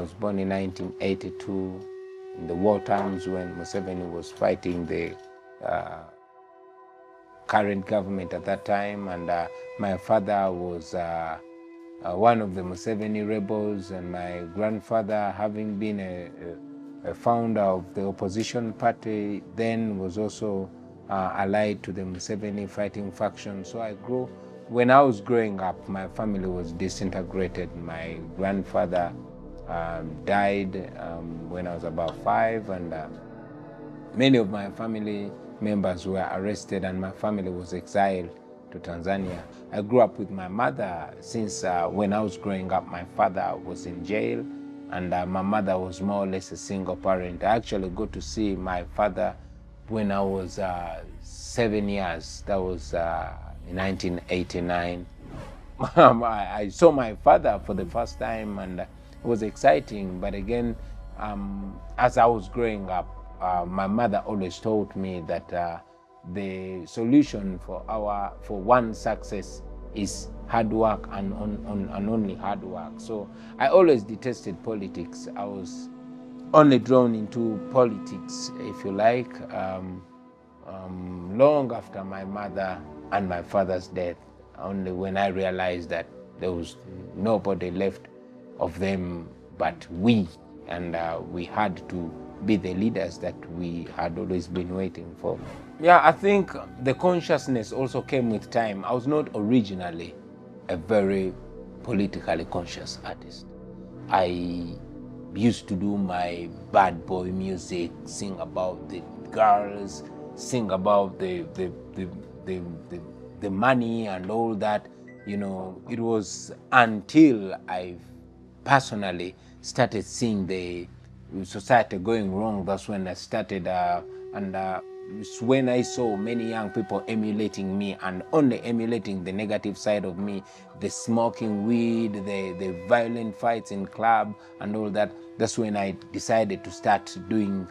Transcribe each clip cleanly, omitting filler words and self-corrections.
was born in 1982, in the war times when Museveni was fighting the current government at that time, and my father was one of the Museveni rebels, and my grandfather, having been a founder of the opposition party, then was also allied to the Museveni fighting faction. So when I was growing up, my family was disintegrated. My grandfather died when I was about 5, and many of my family members were arrested, and my family was exiled to Tanzania. I grew up with my mother since when I was growing up. My father was in jail, and my mother was more or less a single parent. I actually got to see my father when I was 7 years. That was in 1989. I saw my father for the first time, and it was exciting. But again, as I was growing up, my mother always told me that the solution for one success is hard work, and only hard work. So I always detested politics. I was only drawn into politics, if you like, long after my mother and my father's death. Only when I realized that there was nobody left of them but we, and we had to be the leaders that we had always been waiting for. Yeah, I think the consciousness also came with time. I was not originally a very politically conscious artist. I used to do my bad boy music, sing about the girls, sing about the money and all that. You know, it was until I personally started seeing the society going wrong. That's when I started, and it's when I saw many young people emulating me, and only emulating the negative side of me, the smoking weed, the violent fights in club and all that. That's when I decided to start doing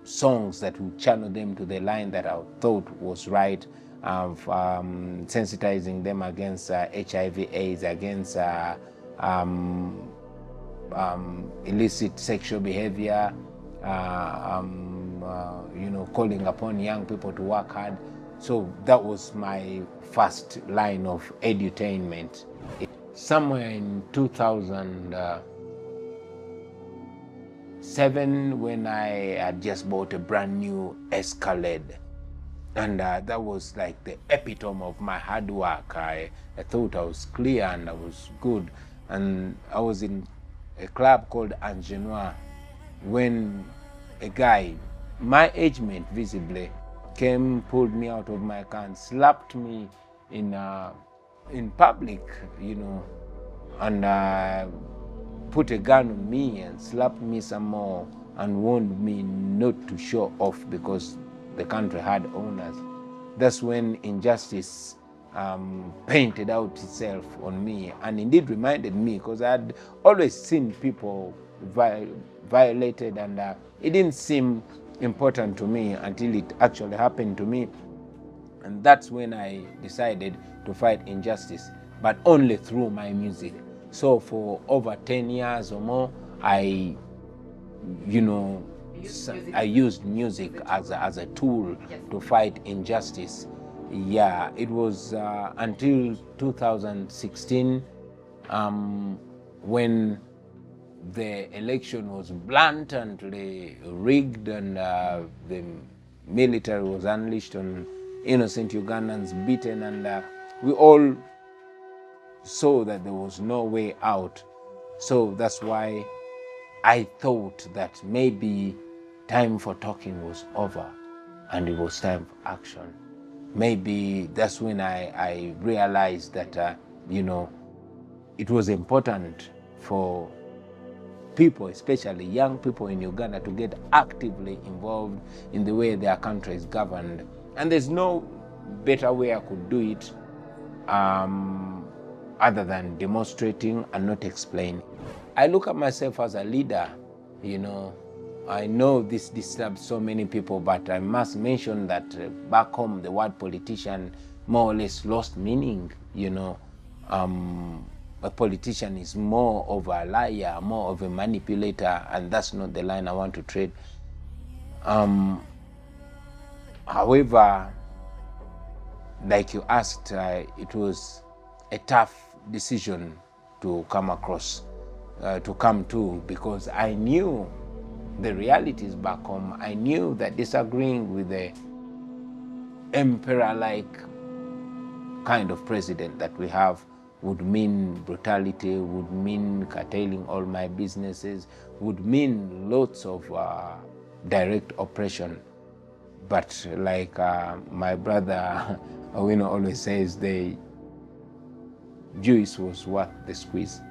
songs that would channel them to the line that I thought was right, of sensitizing them against HIV/AIDS, against illicit sexual behavior, calling upon young people to work hard. So that was my first line of edutainment. Somewhere in 2007, when I had just bought a brand new Escalade, and that was like the epitome of my hard work. I thought I was clear and I was good, and I was in a club called Angenois when a guy, my age mate visibly, came, pulled me out of my car and slapped me in public, and put a gun on me and slapped me some more and warned me not to show off because the country had owners. That's when injustice painted out itself on me, and indeed reminded me, because I had always seen people violated, and it didn't seem important to me until it actually happened to me. And that's when I decided to fight injustice, but only through my music. So for over 10 years or more, I used music as a tool to fight injustice. Yeah, it was until 2016 when the election was blatantly rigged, and the military was unleashed on innocent Ugandans, beaten, and we all saw that there was no way out. So that's why I thought that maybe time for talking was over and it was time for action. Maybe that's when I realized that, it was important for people, especially young people in Uganda, to get actively involved in the way their country is governed. And there's no better way I could do it other than demonstrating and not explaining. I look at myself as a leader. I know this disturbs so many people, but I must mention that back home the word politician more or less lost meaning. a politician is more of a liar, more of a manipulator, and that's not the line I want to tread. However, like you asked, it was a tough decision to come across, to come to, because I knew the realities back home. I knew that disagreeing with the emperor-like kind of president that we have would mean brutality, would mean curtailing all my businesses, would mean lots of direct oppression. But like my brother Owino always says, the juice was worth the squeeze.